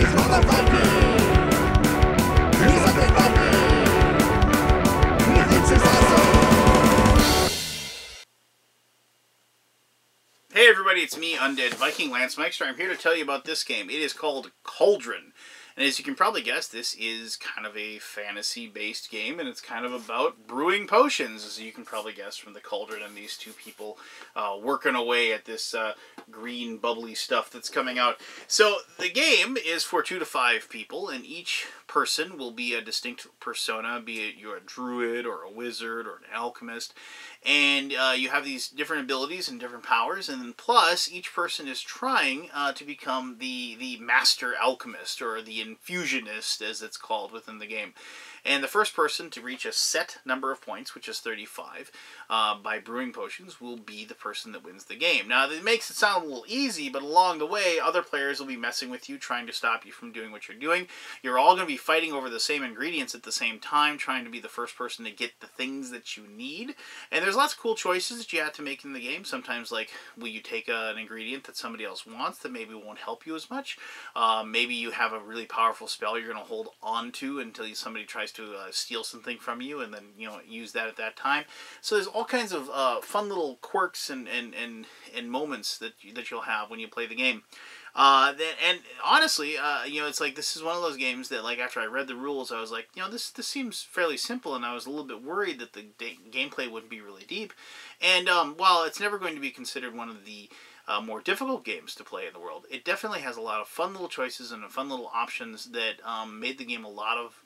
Hey everybody, it's me, Undead Viking Lance Meister. I'm here to tell you about this game. It is called Cauldron. And as you can probably guess, this is kind of a fantasy-based game, and it's kind of about brewing potions, as you can probably guess from the cauldron and these two people working away at this green, bubbly stuff that's coming out. So the game is for 2 to 5 people, and each person will be a distinct persona, be it you're a druid or a wizard or an alchemist, and you have these different abilities and different powers, and then plus each person is trying to become the master alchemist, or the infusionist as it's called within the game. And the first person to reach a set number of points, which is 35, by brewing potions, will be the person that wins the game. Now, it makes it sound a little easy, but along the way, other players will be messing with you, trying to stop you from doing what you're doing. You're all going to be fighting over the same ingredients at the same time, trying to be the first person to get the things that you need. And there's lots of cool choices that you have to make in the game. Sometimes, like, will you take an ingredient that somebody else wants that maybe won't help you as much? Maybe you have a really powerful spell you're going to hold on to until somebody tries to steal something from you, and then use that at that time. So there's all kinds of fun little quirks and moments that you'll have when you play the game. And honestly, it's like this is one of those games that, like, after I read the rules, I was like, this seems fairly simple, and I was a little bit worried that the gameplay wouldn't be really deep. And while it's never going to be considered one of the more difficult games to play in the world, it definitely has a lot of fun little choices and fun little options that made the game a lot of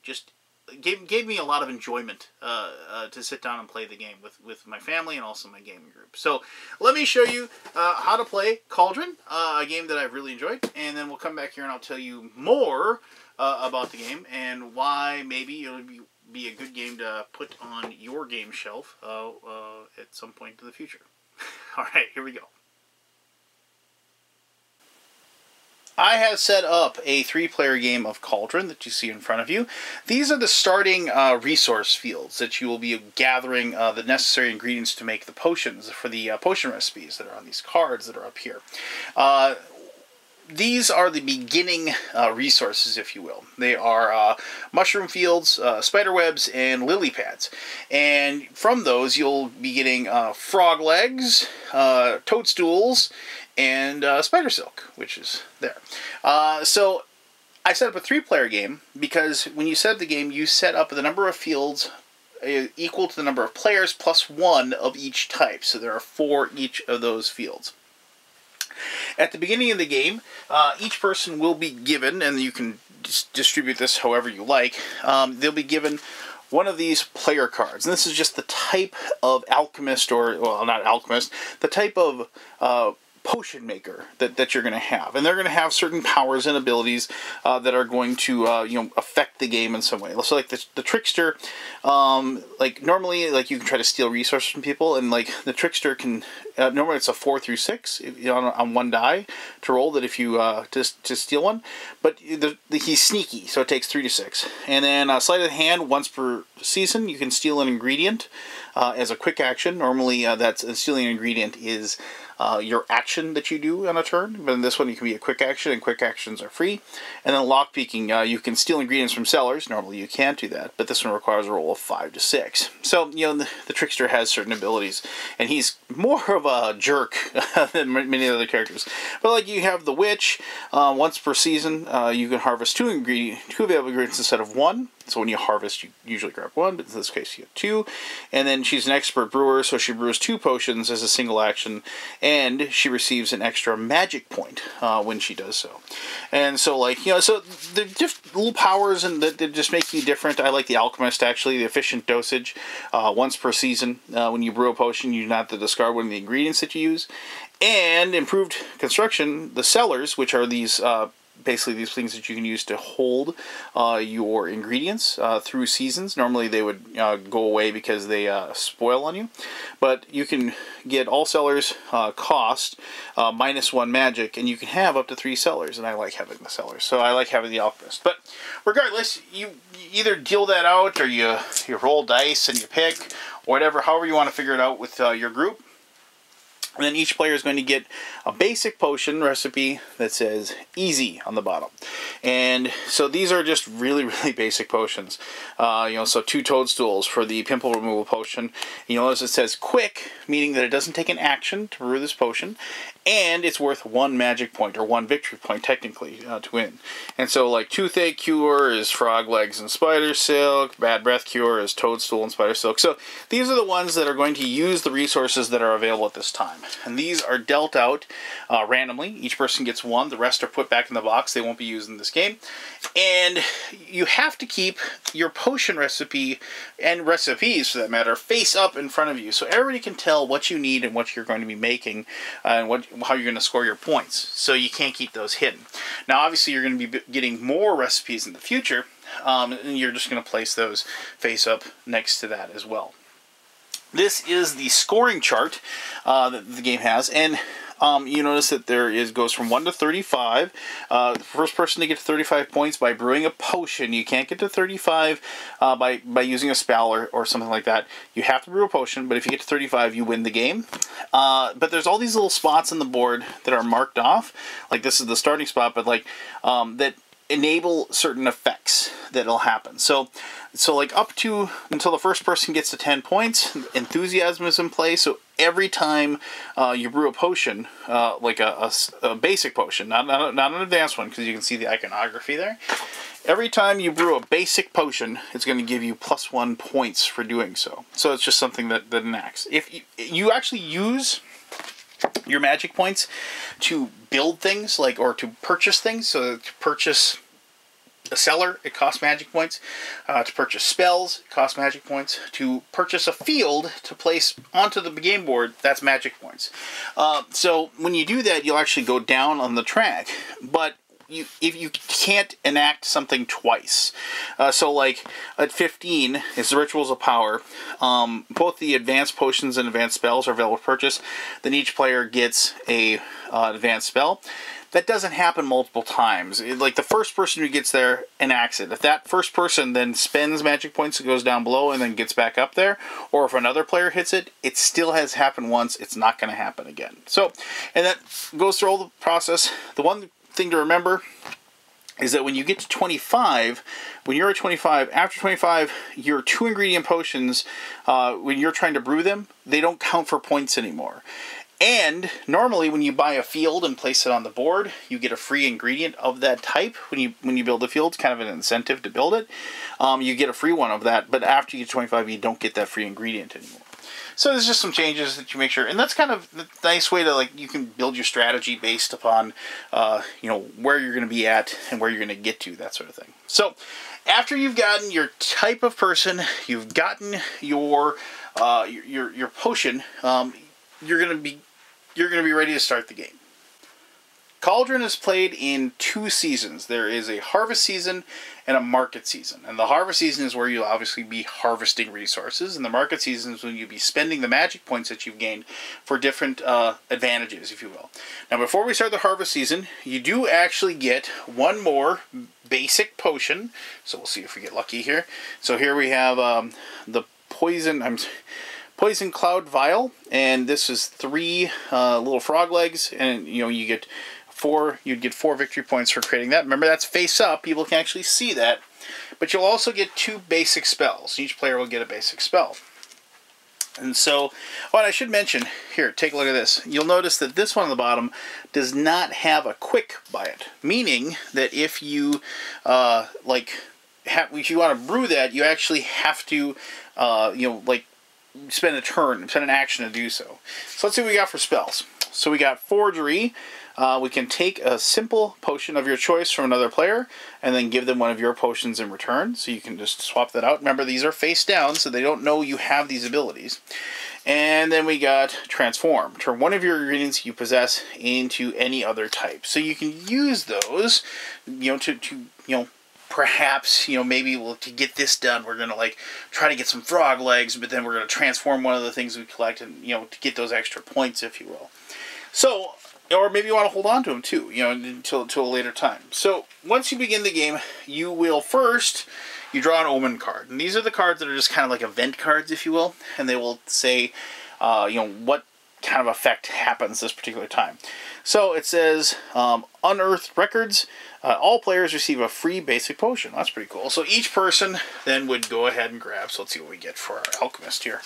gave me a lot of enjoyment to sit down and play the game with my family and also my gaming group. So let me show you how to play Cauldron, a game that I've really enjoyed, and then we'll come back here and I'll tell you more about the game and why maybe it'll be a good game to put on your game shelf at some point in the future. All right, here we go. I have set up a 3-player game of Cauldron that you see in front of you. These are the starting resource fields that you will be gathering the necessary ingredients to make the potions for the potion recipes that are on these cards that are up here. These are the beginning resources, if you will. They are mushroom fields, spider webs, and lily pads. And from those, you'll be getting frog legs, toadstools, and spider silk, which is there. So I set up a 3-player game because when you set up the game, you set up the number of fields equal to the number of players plus 1 of each type. So there are 4 each of those fields. At the beginning of the game, each person will be given, and you can distribute this however you like, they'll be given one of these player cards. And this is just the type of alchemist, or, well, not alchemist, the type of potion maker that you're going to have, and they're going to have certain powers and abilities that are going to affect the game in some way. So like the trickster, like normally, like, you can try to steal resources from people, and like the trickster can normally it's a 4 through 6 on one die to roll that if you to steal one, but he's sneaky, so it takes 3 to 6. And then sleight of hand, once per season you can steal an ingredient as a quick action. Normally that's stealing an ingredient is your action that you do on a turn, but in this one you can be a quick action, and quick actions are free. And then lockpicking, you can steal ingredients from cellars. Normally you can't do that, but this one requires a roll of 5 to 6. So the trickster has certain abilities, and he's more of a jerk than many other characters. But like you have the witch, once per season you can harvest 2 available ingredients instead of 1. So when you harvest, you usually grab 1, but in this case you have 2. And then she's an expert brewer, so she brews 2 potions as a single action, and she receives an extra magic point when she does so. And so, like, so they're just little powers, and that just make you different. I like the alchemist, actually, the efficient dosage. Once per season, when you brew a potion, you do not have to discard one of the ingredients that you use. And improved construction, the cellars, which are these basically these things that you can use to hold your ingredients through seasons. Normally they would go away because they spoil on you, but you can get all cellars cost -1 magic, and you can have up to 3 cellars, and I like having the cellars, so I like having the alchemist. But regardless, you either deal that out, or you roll dice and you pick, or whatever, however you want to figure it out with your group. And then each player is going to get a basic potion recipe that says easy on the bottom. And so these are just really, really basic potions. So 2 toadstools for the pimple removal potion. You notice it says quick, meaning that it doesn't take an action to brew this potion. And it's worth 1 magic point, or 1 victory point, technically, to win. And so, like, Toothache Cure is Frog Legs and Spider Silk. Bad Breath Cure is Toadstool and Spider Silk. So, these are the ones that are going to use the resources that are available at this time. And these are dealt out randomly. Each person gets 1. The rest are put back in the box. They won't be used in this game. And you have to keep your potion recipe, and recipes, for that matter, face up in front of you. So, everybody can tell what you need and what you're going to be making, and how you're going to score your points. So you can't keep those hidden. Now obviously you're going to be getting more recipes in the future, and you're just going to place those face up next to that as well. This is the scoring chart that the game has, and you notice that goes from 1 to 35. The first person to get to 35 points by brewing a potion. You can't get to 35 by using a spell or something like that. You have to brew a potion, but if you get to 35, you win the game. But there's all these little spots on the board that are marked off. Like this is the starting spot, but like that enable certain effects that'll happen. So like up to until the first person gets to 10 points, enthusiasm is in play. So every time you brew a potion, like a basic potion, not an advanced one, because you can see the iconography there. Every time you brew a basic potion, it's going to give you +1 points for doing so. So it's just something that enacts. If you actually use your magic points to build things, or to purchase things. So to purchase a cellar, it costs magic points. To purchase spells, it costs magic points. To purchase a field to place onto the game board, that's magic points. So when you do that, you'll actually go down on the track. But if you can't enact something twice. So like at 15 is the Rituals of Power. Both the advanced potions and advanced spells are available to purchase. Then each player gets a advanced spell. That doesn't happen multiple times. Like the first person who gets there enacts it. If that first person then spends magic points, it goes down below and then gets back up there. Or if another player hits it, it still has happened once. It's not going to happen again. So, and that goes through all the process. The one thing to remember is that when you get to 25, when you're at 25, after 25, your 2 ingredient potions, when you're trying to brew them, they don't count for points anymore. And normally when you buy a field and place it on the board, you get a free ingredient of that type. When you build a field, it's kind of an incentive to build it. You get a free one of that, but after you get 25, you don't get that free ingredient anymore. So there's just some changes that you make sure, and that's kind of the nice way to, you can build your strategy based upon, where you're going to be at and where you're going to get to, that sort of thing. So after you've gotten your type of person, you've gotten your potion, you're going to be ready to start the game. Cauldron is played in 2 seasons. There is a harvest season and a market season. And the harvest season is where you'll obviously be harvesting resources, and the market season is when you'll be spending the magic points that you've gained for different advantages, if you will. Now, before we start the harvest season, you do actually get 1 more basic potion. So we'll see if we get lucky here. So here we have the Poison Cloud Vial, and this is 3 little frog legs, and you get 4. You'd get 4 victory points for creating that. Remember, that's face up. People can actually see that. But you'll also get 2 basic spells. Each player will get a basic spell. And so, what I should mention here, take a look at this. You'll notice that this one on the bottom does not have a quick by it, meaning that if you if you want to brew that, you actually have to spend an action to do so. So let's see what we got for spells. So we got Forgery. We can take a simple potion of your choice from another player and then give them one of your potions in return. So you can just swap that out. Remember, these are face down, so they don't know you have these abilities. And then we got Transform. Turn one of your ingredients you possess into any other type. So you can use those, to perhaps, maybe to get this done, we're going to try to get some frog legs, but then we're going to transform one of the things we collect and, to get those extra points, if you will. So, or maybe you want to hold on to them too, until a later time. So once you begin the game, you will first, you draw an Omen card. And these are the cards that are just kind of like event cards, if you will. And they will say, what kind of effect happens this particular time. So it says, unearthed records. All players receive a free basic potion. That's pretty cool. So each person then would go ahead and grab. So let's see what we get for our alchemist here.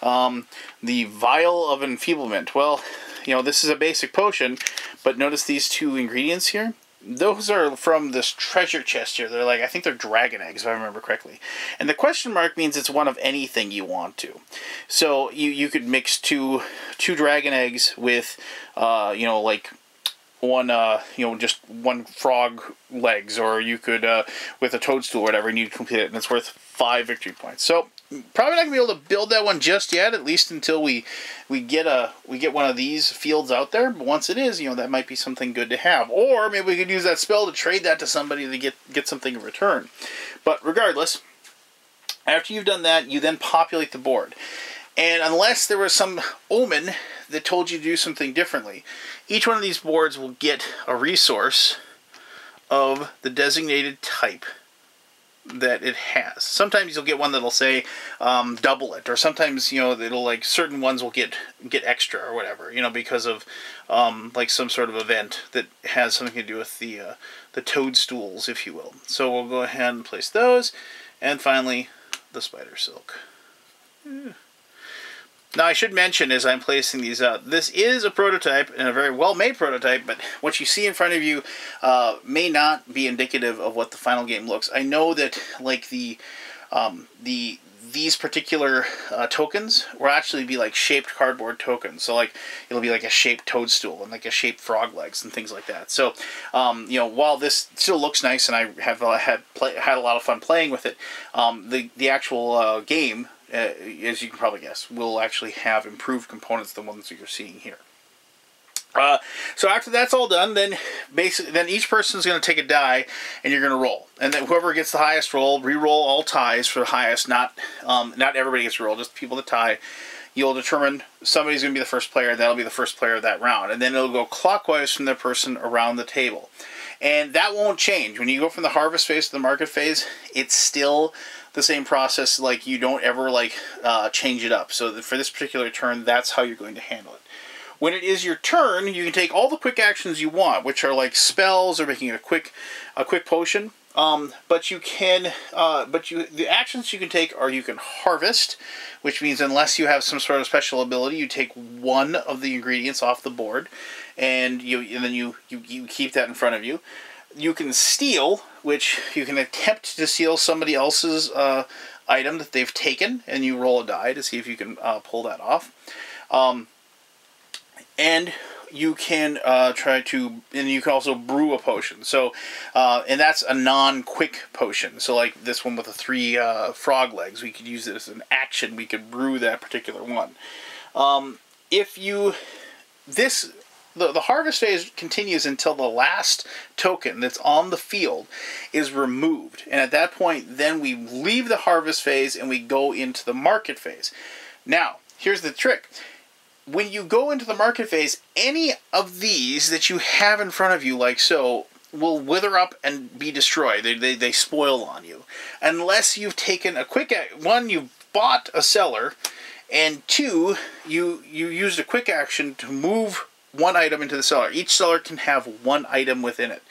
The vial of enfeeblement. Well, this is a basic potion, but notice these 2 ingredients here. Those are from this treasure chest here. They're I think they're dragon eggs, if I remember correctly. And the question mark means it's one of anything you want to. So you could mix two dragon eggs with, one, just one frog legs, or you could, with a toadstool or whatever, and you'd complete it, and it's worth 5 victory points. So probably not gonna be able to build that one just yet, at least until we get one of these fields out there. But once it is, that might be something good to have. Or maybe we could use that spell to trade that to somebody to get something in return. But regardless, after you've done that, you then populate the board. And unless there was some omen that told you to do something differently, each one of these boards will get a resource of the designated type that it has. Sometimes you'll get one that'll say double it, or sometimes it'll certain ones will get extra or whatever, because of some sort of event that has something to do with the toadstools, if you will. So we'll go ahead and place those, and finally the spider silk. Now, I should mention, as I'm placing these out, this is a prototype, and a very well-made prototype, but what you see in front of you may not be indicative of what the final game looks. I know that, these particular tokens will actually be shaped cardboard tokens. So it'll be a shaped toadstool and a shaped frog legs and things like that. So while this still looks nice, and I have had a lot of fun playing with it, the actual game, as you can probably guess, will actually have improved components than the ones that you're seeing here. So after that's all done, then each person's going to take a die, and you're going to roll. And then whoever gets the highest roll, re-roll all ties for the highest. Not everybody gets to roll, just people that tie. You'll determine somebody's going to be the first player, and that'll be the first player of that round. And then it'll go clockwise from the person around the table. And that won't change. When you go from the harvest phase to the market phase, it's still the same process. You don't ever change it up. So for this particular turn, that's how you're going to handle it. When it is your turn, you can take all the quick actions you want, which are spells or making a quick potion. But the actions you can take are, you can harvest, which means unless you have some sort of special ability, you take one of the ingredients off the board, and then you keep that in front of you. You can steal, which you can attempt to steal somebody else's item that they've taken, and you roll a die to see if you can pull that off. And you can and you can also brew a potion. So, and that's a non-quick potion. So this one with the 3 frog legs, we could use it as an action. We could brew that particular one. The harvest phase continues until the last token that's on the field is removed. And at that point, then we leave the harvest phase and we go into the market phase. Now, here's the trick. When you go into the market phase, any of these that you have in front of you, will wither up and be destroyed. They spoil on you. Unless you've taken a quick... One, you've bought a cellar, and 2, you used a quick action to move one item into the cellar. Each cellar can have one item within it.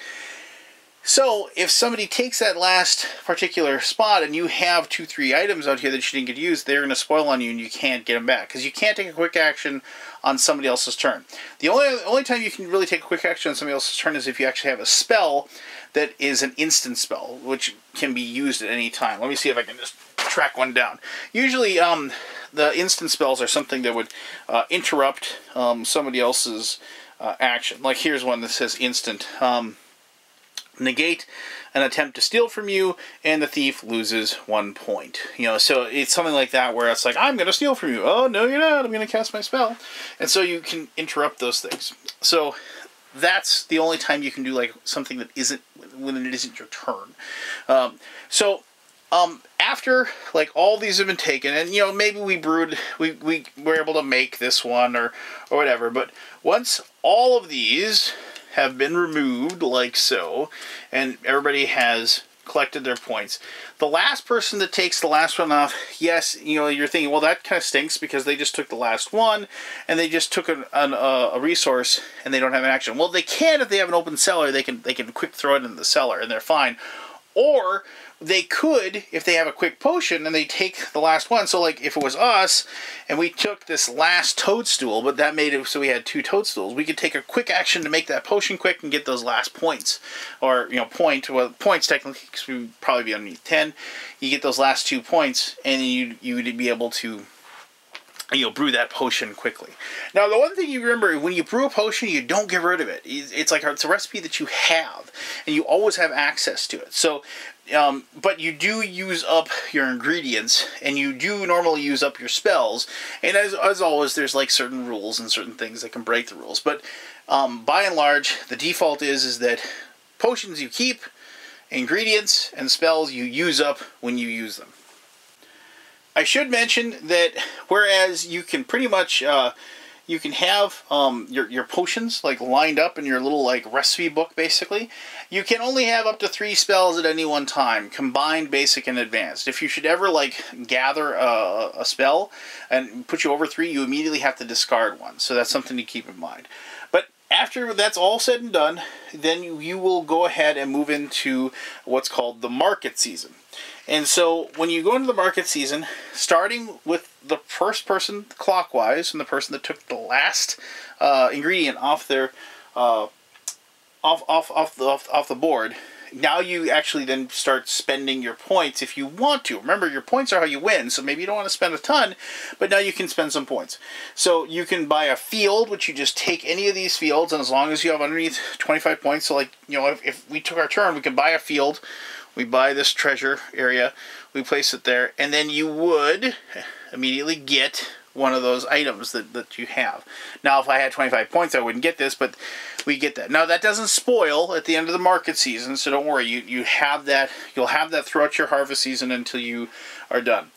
So, if somebody takes that last particular spot and you have 2-3 items out here that you didn't get used, they're going to spoil on you and you can't get them back. Because you can't take a quick action on somebody else's turn. The only time you can really take a quick action on somebody else's turn is if you actually have a spell that is an instant spell, which can be used at any time. Let me see if I can just track one down. Usually, the instant spells are something that would interrupt somebody else's action. Here's one that says instant. Negate an attempt to steal from you, and the thief loses 1 point. So it's something like that where it's I'm going to steal from you. Oh, no, you're not. I'm going to cast my spell. And so you can interrupt those things. So that's the only time you can do something that isn't when it isn't your turn. After all these have been taken, and maybe we brewed, we were able to make this one or whatever. But once all of these have been removed like so, and everybody has collected their points. The last person that takes the last one off, yes, you know, you're thinking, well, that kind of stinks because they just took the last one and they just took a resource and they don't have an action. Well, they can if they have an open cellar. They can quick throw it in the cellar and they're fine. Or they could, if they have a quick potion and they take the last one. So, like, if it was us and we took this last toadstool, but that made it so we had 2 toadstools, we could take a quick action to make that potion quick and get those last points. Or, you know, points technically, because we would probably be underneath 10. You get those last 2 points, and you would be able to, you know, brew that potion quickly. Now, the one thing you remember, when you brew a potion, you don't get rid of it. It's like it's a recipe that you have, and you always have access to it. So, but you do use up your ingredients, and you do normally use up your spells. And as always, there's like certain rules and certain things that can break the rules. But by and large, the default is that potions you keep, ingredients and spells you use up when you use them. I should mention that whereas you can pretty much, you can have your potions like lined up in your little like recipe book basically, you can only have up to 3 spells at any one time, combined, basic, and advanced. If you should ever like gather a spell and put you over 3, you immediately have to discard one. So that's something to keep in mind. But after that's all said and done, then you will go ahead and move into what's called the market season. And so when you go into the market season, starting with the first person clockwise and the person that took the last ingredient off their off the board, now you actually then start spending your points if you want to. Remember, your points are how you win, so maybe you don't want to spend a ton, but now you can spend some points. So you can buy a field, which you just take any of these fields, and as long as you have underneath 25 points, so like, you know, if we took our turn, we can buy a field. We buy this treasure area, we place it there, and then you would immediately get one of those items that you have. Now, if I had 25 points, I wouldn't get this, but we get that. Now, that doesn't spoil at the end of the market season, so don't worry. You have that. You'll have that throughout your harvest season until you are done.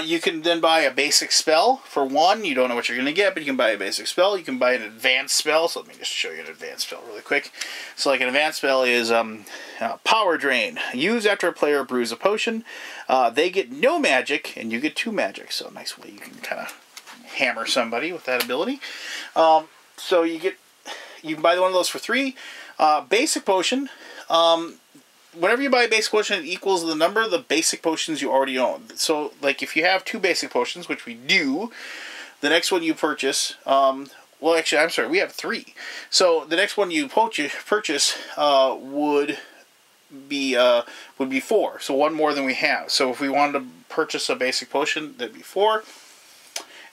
You can then buy a basic spell for 1. You don't know what you're going to get, but you can buy a basic spell. You can buy an advanced spell. So let me just show you an advanced spell really quick. So like an advanced spell is Power Drain. Used after a player brews a potion. They get no magic, and you get 2 magic. So a nice way you can kind of hammer somebody with that ability. So you can buy one of those for 3. Basic potion. Whenever you buy a basic potion, it equals the number of the basic potions you already own. So, like, if you have 2 basic potions, which we do, the next one you purchase, well, actually, I'm sorry, we have 3. So, the next one you purchase would be 4. So, 1 more than we have. So, if we wanted to purchase a basic potion, that'd be 4.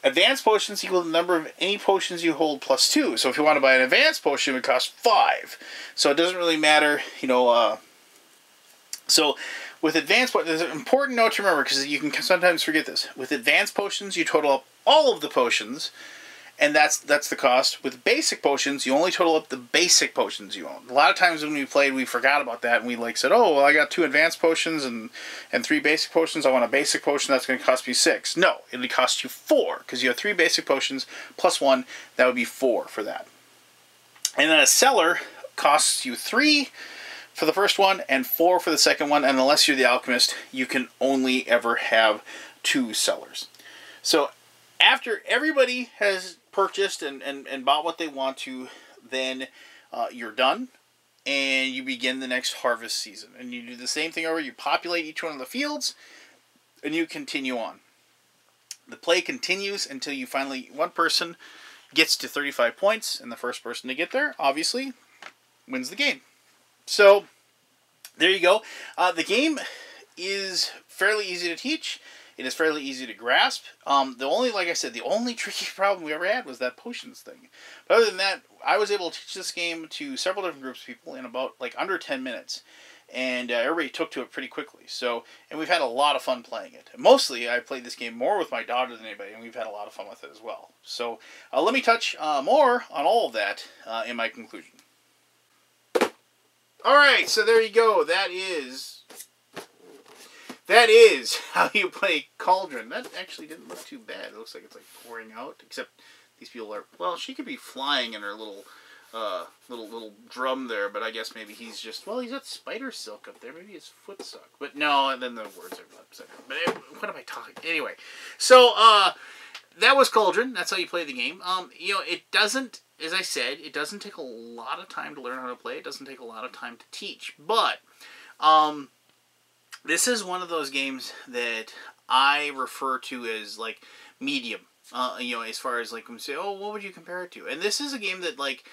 Advanced potions equal the number of any potions you hold plus 2. So, if you want to buy an advanced potion, it would cost 5. So, it doesn't really matter, you know, so, with advanced potions, there's an important note to remember, because you can sometimes forget this. With advanced potions, you total up all of the potions, and that's the cost. With basic potions, you only total up the basic potions you own. A lot of times when we played, we forgot about that, and we like said, oh, well, I got 2 advanced potions and 3 basic potions. I want a basic potion that's going to cost me 6. No, it'll cost you 4, because you have 3 basic potions plus 1. That would be 4 for that. And then a cellar costs you 3 for the first one and 4 for the second one, and unless you're the alchemist, you can only ever have 2 cellars. So after everybody has purchased and bought what they want to, then you're done, and you begin the next harvest season. And you do the same thing over. You populate each one of the fields, and you continue on. The play continues until you finally, one person gets to 35 points, and the first person to get there, obviously, wins the game. So, there you go. The game is fairly easy to teach. It is fairly easy to grasp. Like I said, the only tricky problem we ever had was that potions thing. But other than that, I was able to teach this game to several different groups of people in about, like, under 10 minutes. And everybody took to it pretty quickly. So, and we've had a lot of fun playing it. Mostly, I played this game more with my daughter than anybody, and we've had a lot of fun with it as well. So, let me touch more on all of that in my conclusion. Alright, so there you go. That is how you play Cauldron. That actually didn't look too bad. It looks like it's like pouring out, except these people are, well, she could be flying in her little little drum there, but I guess maybe he's just, well, he's got spider silk up there. Maybe his foot stuck. But no, and then the words are upside down. But what am I talking? Anyway, so that was Cauldron. That's how you play the game. It doesn't, as I said, it doesn't take a lot of time to learn how to play. It doesn't take a lot of time to teach. But this is one of those games that I refer to as like medium. As far as like when you say, oh, what would you compare it to? And this is a game that like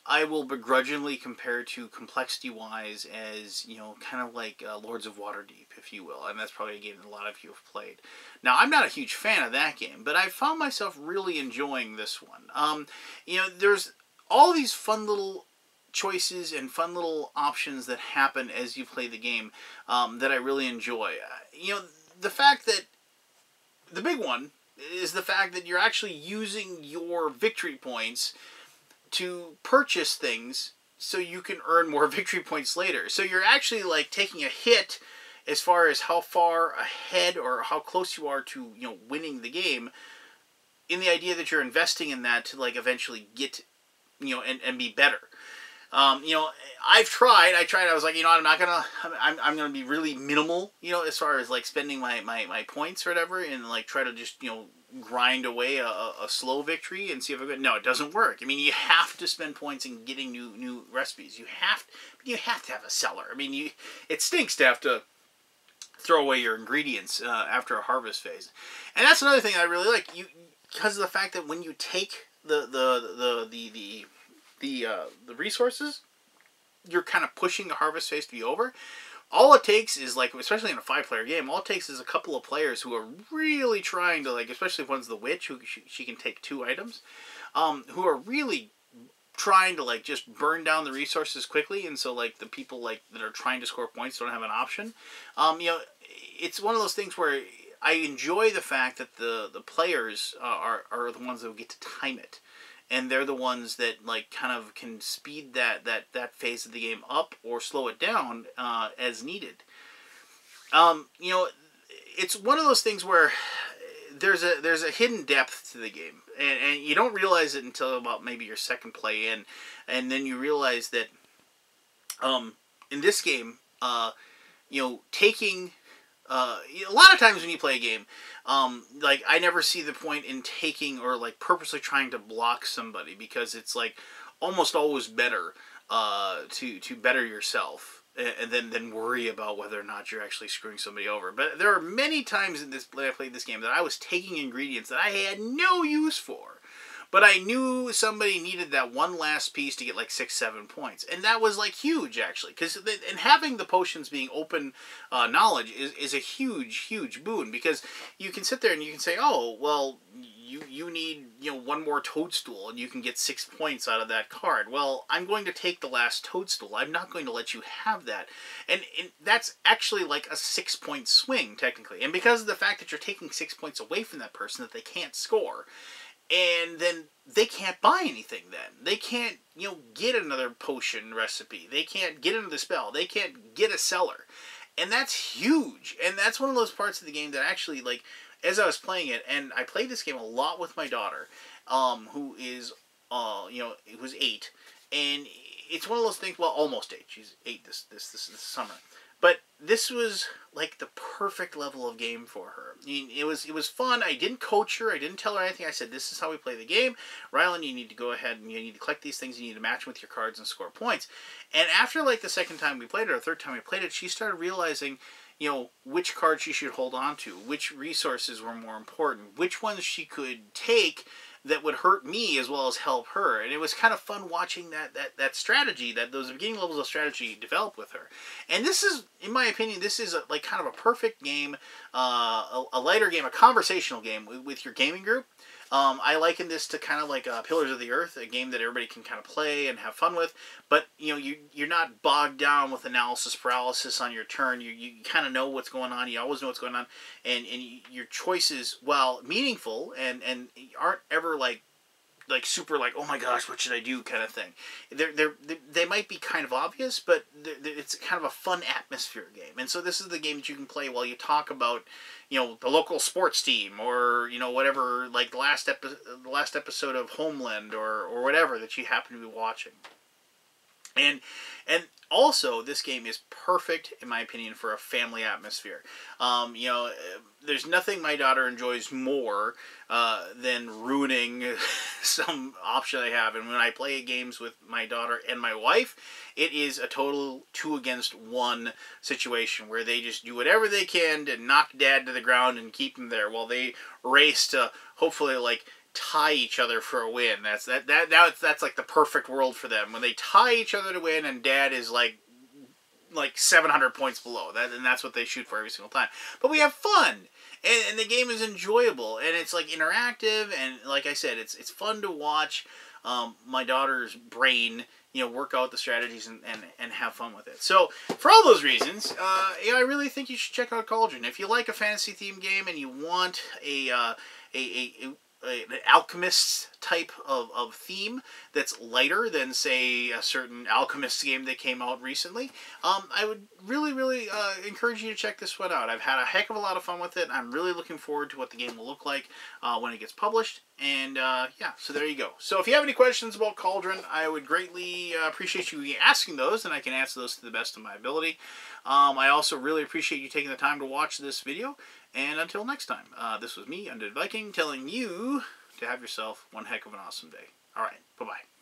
I will begrudgingly compare to complexity-wise as, kind of like Lords of Waterdeep, if you will. And that's probably a game that a lot of you have played. Now, I'm not a huge fan of that game, but I found myself really enjoying this one. There's all these fun little choices and fun little options that happen as you play the game that I really enjoy. The fact that the big one is the fact that you're actually using your victory points to purchase things so you can earn more victory points later. So you're actually like taking a hit as far as how far ahead or how close you are to, winning the game, in the idea that you're investing in that to like eventually get, and be better. I tried, I was like, I'm gonna be really minimal, as far as like spending my points or whatever, and like try to just, grind away a slow victory and see if I can. No, it doesn't work. I mean, you have to spend points in getting new recipes. You have to have a cellar. I mean, it stinks to have to throw away your ingredients after a harvest phase. And that's another thing I really like, because of the fact that when you take the resources, you're kind of pushing the harvest phase to be over. All it takes is, like, especially in a 5-player game, all it takes is a couple of players who are really trying to, like, especially if one's the witch, who she can take 2 items, who are really trying to, like, just burn down the resources quickly, and so, like, the people, like, that are trying to score points don't have an option. It's one of those things where I enjoy the fact that the players are the ones that will get to time it. And they're the ones that like kind of can speed that phase of the game up or slow it down as needed. It's one of those things where there's a hidden depth to the game, and you don't realize it until about maybe your second play in, and then you realize that in this game, taking a lot of times when you play a game, like I never see the point in taking or like purposely trying to block somebody, because it's like almost always better to better yourself and then worry about whether or not you're actually screwing somebody over. But there are many times in this when I played this game that I was taking ingredients that I had no use for, but I knew somebody needed that one last piece to get like 6-7 points. And that was like huge, actually. And having the potions being open knowledge is a huge boon. Because you can sit there and you can say, oh, well, you need one more toadstool and you can get 6 points out of that card. Well, I'm going to take the last toadstool. I'm not going to let you have that. And that's actually like a 6-point swing, technically. And because of the fact that you're taking 6 points away from that person that they can't score, and then they can't buy anything then. They can't, get another potion recipe. They can't get another spell. They can't get a cellar. And that's huge. And that's one of those parts of the game that actually, like, as I was playing it, and I played this game a lot with my daughter, who is, who's 8. And it's one of those things, well, almost 8. She's 8 this summer. But this was like the perfect level of game for her. I mean, it was fun. I didn't coach her. I didn't tell her anything. I said, this is how we play the game. Rylan, you need to go ahead and you need to collect these things. You need to match them with your cards and score points. And after like the second time we played it, or third time we played it, she started realizing, which cards she should hold on to, which resources were more important, which ones she could take that would hurt me as well as help her. And it was kind of fun watching that strategy, those beginning levels of strategy develop with her. And this is, in my opinion, this is like kind of a perfect game, a lighter game, a conversational game with your gaming group. I liken this to kind of like Pillars of the Earth, a game that everybody can kind of play and have fun with. But you're not bogged down with analysis paralysis on your turn. You kind of know what's going on. You always know what's going on, and your choices, while meaningful and aren't ever like like super like, oh my gosh, what should I do kind of thing. They might be kind of obvious, but it's kind of a fun atmosphere game. And so this is the game that you can play while you talk about, you know, the local sports team, or, you know, whatever, like the last episode of Homeland, or whatever that you happen to be watching. And also, this game is perfect, in my opinion, for a family atmosphere. You know, there's nothing my daughter enjoys more than ruining some option I have. And when I play games with my daughter and my wife, it is a total 2-against-1 situation where they just do whatever they can to knock Dad to the ground and keep him there while they race to hopefully, like, tie each other for a win. That's like the perfect world for them, when they tie each other to win and Dad is like 700 points below that, and that's what they shoot for every single time. But we have fun, and the game is enjoyable, and it's like interactive, and like I said, it's fun to watch my daughter's brain, you know, work out the strategies and have fun with it. So for all those reasons, yeah, I really think you should check out Cauldron. If you like a fantasy themed game and you want an alchemist type of theme that's lighter than, say, a certain alchemist game that came out recently, I would really encourage you to check this one out. I've had a heck of a lot of fun with it. I'm really looking forward to what the game will look like when it gets published. And yeah, so there you go. So if you have any questions about Cauldron, I would greatly appreciate you asking those, and I can answer those to the best of my ability. I also really appreciate you taking the time to watch this video. And until next time, this was me, Undead Viking, telling you to have yourself one heck of an awesome day. All right, bye-bye.